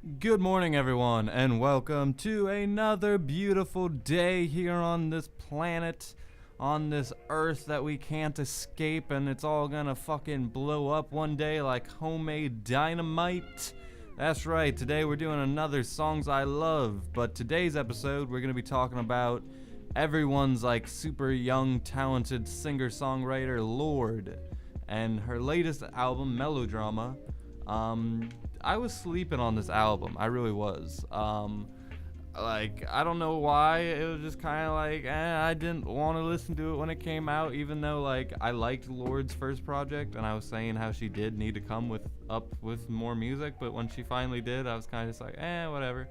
Good morning, everyone, and welcome to another beautiful day here on this planet, on this earth that we can't escape, and it's all gonna fucking blow up one day like homemade dynamite. That's right, today we're doing another Songs I Love, but today's episode we're gonna be talking about everyone's like super young, talented singer-songwriter Lorde, and her latest album, Melodrama. I was sleeping on this album. I really was. I don't know why. It was just kind of like, I didn't want to listen to it when it came out, even though, like, I liked Lorde's first project, and I was saying how she did need to come up with more music, but when she finally did, I was kind of just like, whatever.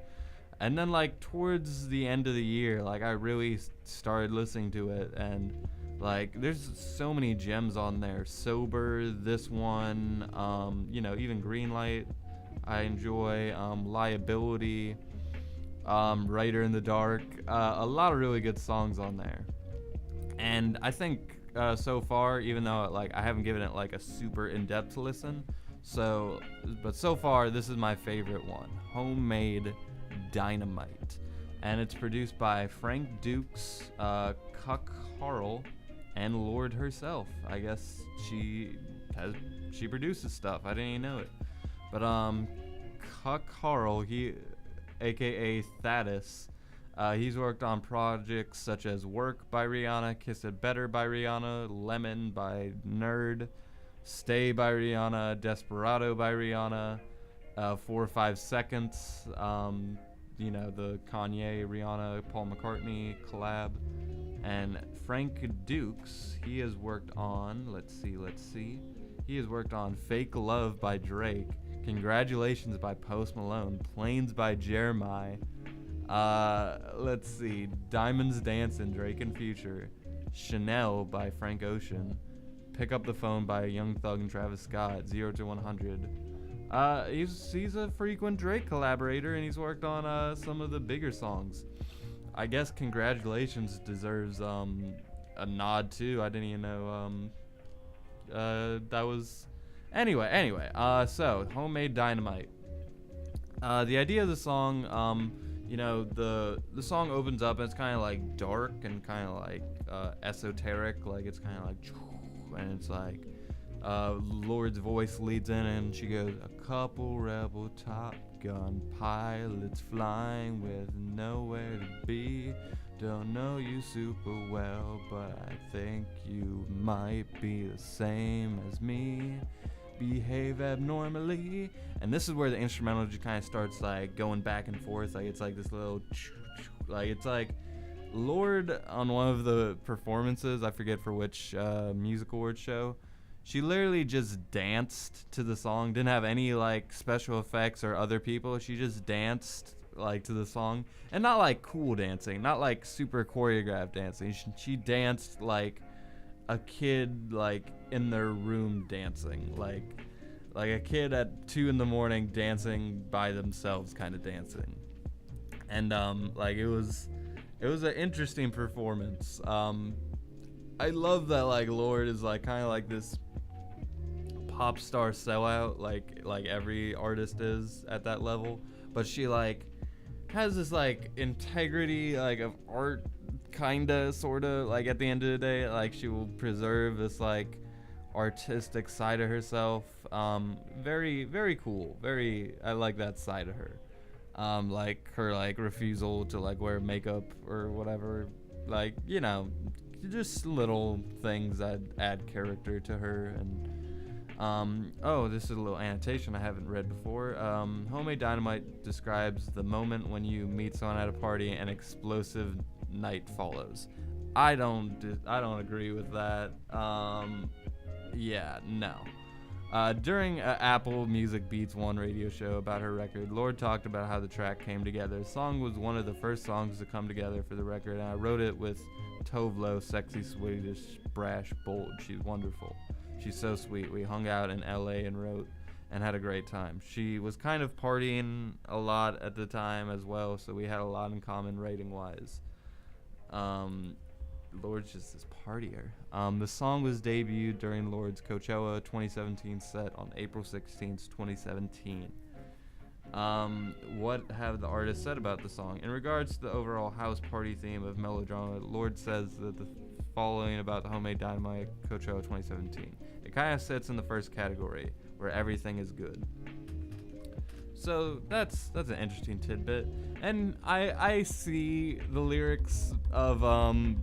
And then, like, towards the end of the year, like, I really started listening to it, and like, there's so many gems on there. Sober, this one, even Greenlight, I enjoy. Liability, Writer in the Dark, a lot of really good songs on there. And I think so far, even though like I haven't given it like a super in-depth listen, but so far this is my favorite one, Homemade Dynamite, and it's produced by Frank Dukes, Cuck Harrell, and Lorde herself. I guess she produces stuff. I didn't even know it. But Cuck Harrell, he, aka Thaddeus, he's worked on projects such as Work by Rihanna, Kiss It Better by Rihanna, Lemon by Nerd, Stay by Rihanna, Desperado by Rihanna, 4 or 5 Seconds, the Kanye, Rihanna, Paul McCartney collab. And Frank Dukes, he has worked on, let's see. He has worked on Fake Love by Drake, Congratulations by Post Malone, Planes by Jeremiah, Diamonds Dancin', Drake and Future, Chanel by Frank Ocean, Pick Up the Phone by Young Thug and Travis Scott, 0 to 100. He's a frequent Drake collaborator, and he's worked on some of the bigger songs. I guess Congratulations deserves a nod too. I didn't even know that was. Anyway. So Homemade Dynamite. The idea of the song, the song opens up and it's kind of like dark and kind of like esoteric. Like it's kind of like, and it's like Lorde's voice leads in and she goes, a couple rebel Top Gun pilots flying with nowhere to be. Don't know you super well, but I think you might be the same as me. Behave abnormally. And this is where the instrumental just kind of starts like going back and forth. Like it's like this little, like it's like Lorde on one of the performances, I forget for which music awards show, she literally just danced to the song, didn't have any like special effects or other people. She just danced like to the song, and not like cool dancing, not like super choreographed dancing. She danced like a kid like in their room dancing, like a kid at 2 a.m. dancing by themselves kind of dancing. And it was an interesting performance. I love that like Lorde is like kind of like this pop star sellout, like every artist is at that level, but she like has this like integrity like of art, kinda sorta, like at the end of the day, like she will preserve this like artistic side of herself. Very, very cool. I like that side of her. Like her like refusal to like wear makeup or whatever, like, just little things that add character to her. And this is a little annotation I haven't read before. Homemade Dynamite describes the moment when you meet someone at a party and explosive night follows. I don't agree with that. No. During Apple Music Beats One radio show about her record, Lorde talked about how the track came together. The song was one of the first songs to come together for the record, and I wrote it with Tovlo, sexy Swedish brash bold. She's wonderful. She's so sweet. We hung out in LA and wrote and had a great time. She was kind of partying a lot at the time as well, so we had a lot in common writing wise. Lorde's just this partier. The song was debuted during Lorde's Coachella 2017 set on April 16th, 2017. What have the artists said about the song? In regards to the overall house party theme of melodrama, Lorde says that the following about the Homemade Dynamite Coachella 2017. It kind of sits in the first category, where everything is good. So that's an interesting tidbit, and I see the lyrics of I'm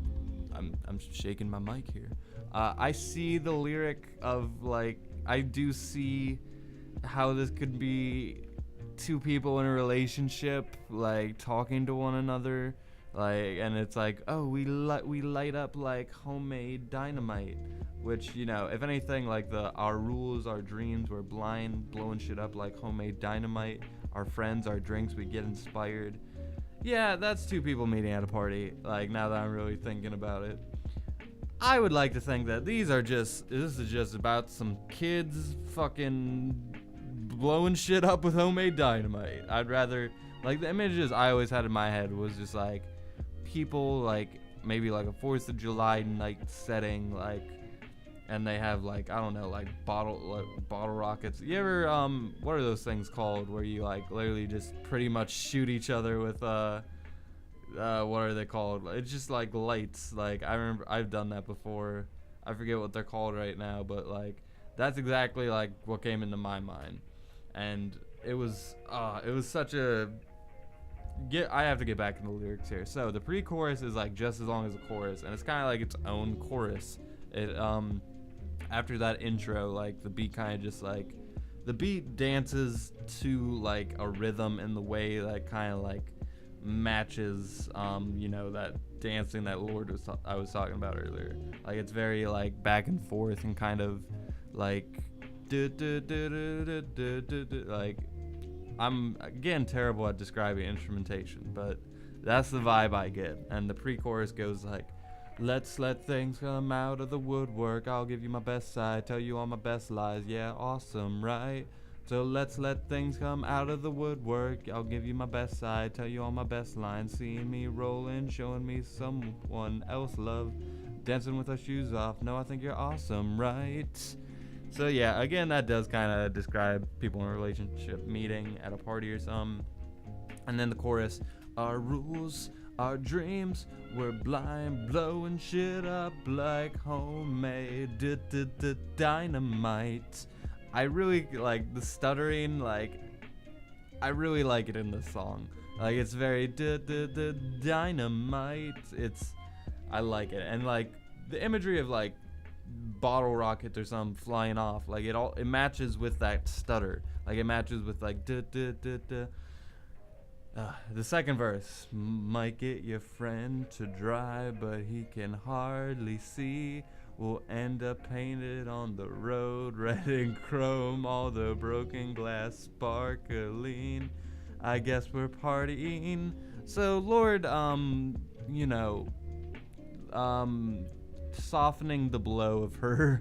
shaking my mic here. I see the lyric of, like, I do see how this could be two people in a relationship, like, talking to one another, like, and it's like, oh, we light up like homemade dynamite, which, you know, if anything, like, our rules, our dreams, we're blind, blowing shit up like homemade dynamite. Our friends, our drinks, we get inspired. Yeah, that's two people meeting at a party, like, now that I'm really thinking about it. I would like to think that this is just about some kids fucking blowing shit up with homemade dynamite. I'd rather, like, the images I always had in my head was just like people, like, maybe like a 4th of July night setting, like, and they have, like, I don't know, like bottle rockets. You ever what are those things called where you, like, literally just pretty much shoot each other with what are they called? It's just like lights. Like, I remember I've done that before. I forget what they're called right now, but, like, that's exactly like what came into my mind. And it was such a I have to get back into the lyrics here. So the pre-chorus is, like, just as long as the chorus, and it's kind of like its own chorus. It after that intro, like, the beat kind of just, like, the beat dances to, like, a rhythm in the way that kind of, like, matches you know, that dancing that Lorde I was talking about earlier. Like, it's very, like, back and forth and kind of like like, I'm again terrible at describing instrumentation, but that's the vibe I get. And the pre-chorus goes like, let's let things come out of the woodwork, I'll give you my best side, tell you all my best lies, yeah, awesome, right? So let's let things come out of the woodwork, I'll give you my best side, tell you all my best lines, seeing me rolling, showing me someone else love, dancing with our shoes off, no, I think you're awesome, right? So yeah, again, that does kind of describe people in a relationship meeting at a party or something. And then the chorus, our rules, our dreams, we're blind, blowing shit up like homemade dynamite. I really like the stuttering, like, I really like it in this song. Like, it's very dynamite. I like it. And, like, the imagery of, like, bottle rockets or something flying off, like, it matches with that stutter. Like, it matches with, like, the second verse. Might get your friend to drive, but he can hardly see. We'll end up painted on the road, red and chrome, all the broken glass sparkling. I guess we're partying. So Lorde, you know, softening the blow of her,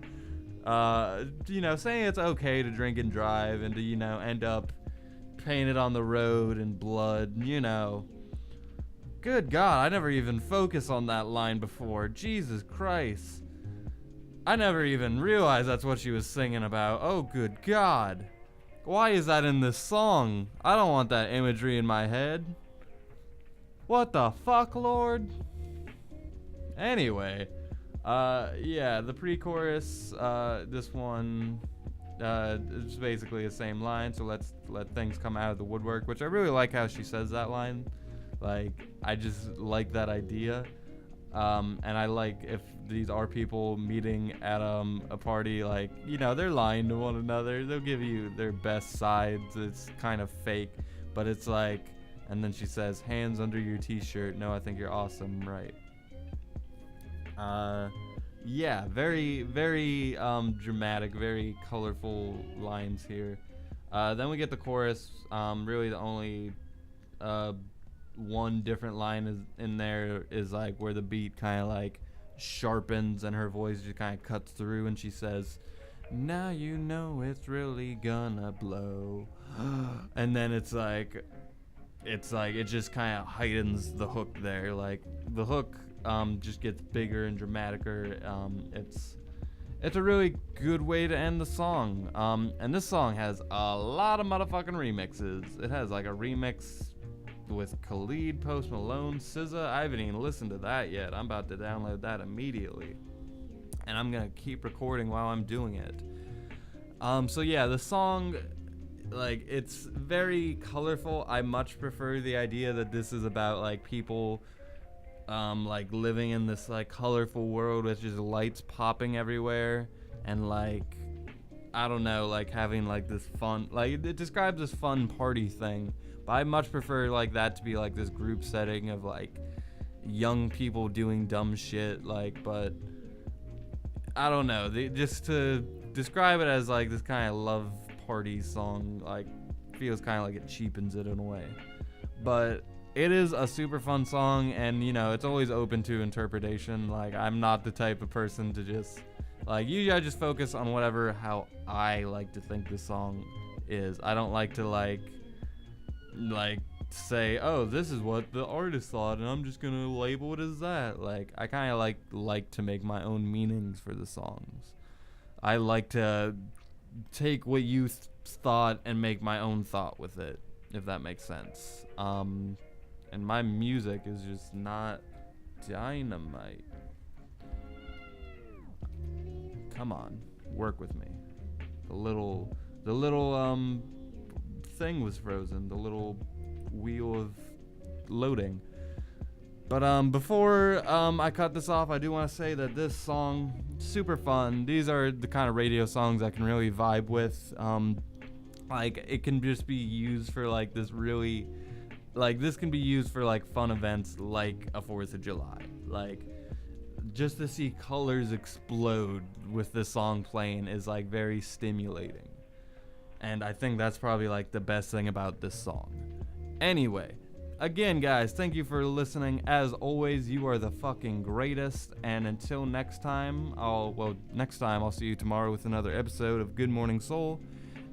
you know, saying it's okay to drink and drive and to, you know, end up painted on the road in blood, you know. Good God, I never even focused on that line before. Jesus Christ. I never even realized that's what she was singing about. Oh, good God. Why is that in this song? I don't want that imagery in my head. What the fuck, Lorde? Anyway, yeah, the pre-chorus, this one, it's basically the same line, so let's let things come out of the woodwork, which I really like how she says that line. Like, I just like that idea. And I like if these are people meeting at a party, like, you know, they're lying to one another. They'll give you their best sides. It's kind of fake, but it's like, and then she says, hands under your t-shirt. No, I think you're awesome, right? Yeah, very, very dramatic, very colorful lines here. Then we get the chorus. Really the only one different line is in there is like where the beat kind of like sharpens and her voice just kind of cuts through, and she says, now you know it's really gonna blow. And then it's like it just kind of heightens the hook there. Like, the hook just gets bigger and dramaticer. it's a really good way to end the song. And this song has a lot of motherfucking remixes. It has like a remix with Khalid, Post Malone, SZA. I haven't even listened to that yet. I'm about to download that immediately. And I'm gonna keep recording while I'm doing it. So yeah, the song, like, it's very colorful. I much prefer the idea that this is about like people like living in this like colorful world with just lights popping everywhere and like, I don't know, like having like this fun, like it describes this fun party thing, but I much prefer like that to be like this group setting of like young people doing dumb shit, like, but I don't know, just to describe it as like this kind of love party song, like, feels kind of like it cheapens it in a way. But it is a super fun song, and you know, it's always open to interpretation. Like, I'm not the type of person to just, like, usually I just focus on whatever, how I like to think this song is. I don't like to like say, oh, this is what the artist thought and I'm just gonna label it as that. Like, I kind of like to make my own meanings for the songs. I like to take what you thought and make my own thought with it, if that makes sense. And my music is just not Dynamite. Come on, work with me. The little thing was frozen. The little wheel of loading. But before I cut this off, I do want to say that this song, super fun. These are the kind of radio songs I can really vibe with. Like, it can just be used for like this really, like, this can be used for like fun events like a 4th of July. Like, just to see colors explode with this song playing is like very stimulating. And I think that's probably like the best thing about this song. Anyway, again, guys, thank you for listening. As always, you are the fucking greatest. And until next time, I'll see you tomorrow with another episode of Good Morning Soul.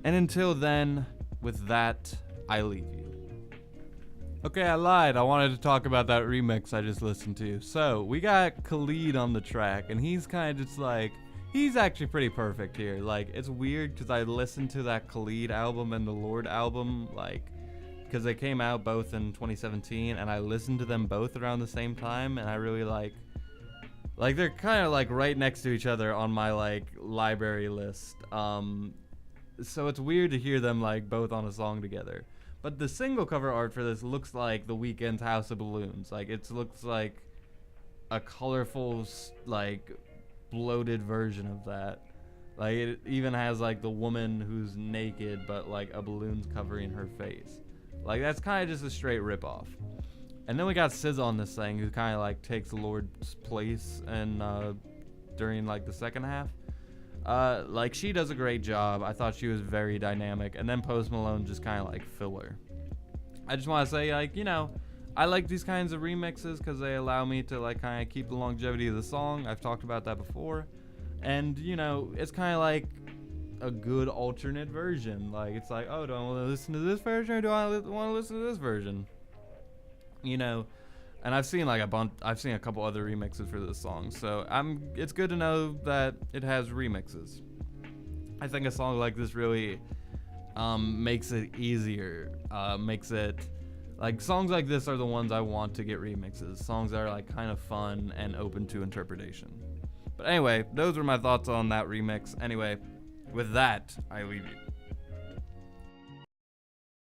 And until then, with that, I leave you. Okay, I lied. I wanted to talk about that remix I just listened to. So, we got Khalid on the track, and he's kind of just like, he's actually pretty perfect here. Like, it's weird because I listened to that Khalid album and the Lorde album, like, because they came out both in 2017, and I listened to them both around the same time, and I really like they're kind of like right next to each other on my like library list. So it's weird to hear them like both on a song together. But the single cover art for this looks like The Weeknd's House of Balloons. Like, it looks like a colorful, like, bloated version of that. Like, it even has like the woman who's naked, but like a balloon's covering her face. Like, that's kind of just a straight ripoff. And then we got SZA on this thing, who kind of like takes Lorde's place and during like the second half. Like, she does a great job. I thought she was very dynamic. And then Post Malone just kind of like filler. I just want to say, like, you know, I like these kinds of remixes because they allow me to like kind of keep the longevity of the song. I've talked about that before. And, you know, it's kind of like a good alternate version. Like, it's like, oh, do I want to listen to this version or do I want to listen to this version? You know, and I've seen like a couple other remixes for this song, so it's good to know that it has remixes. I think a song like this really makes it easier, makes it, like, songs like this are the ones I want to get remixes, songs that are like kind of fun and open to interpretation. But anyway, those were my thoughts on that remix. Anyway, with that, I leave you.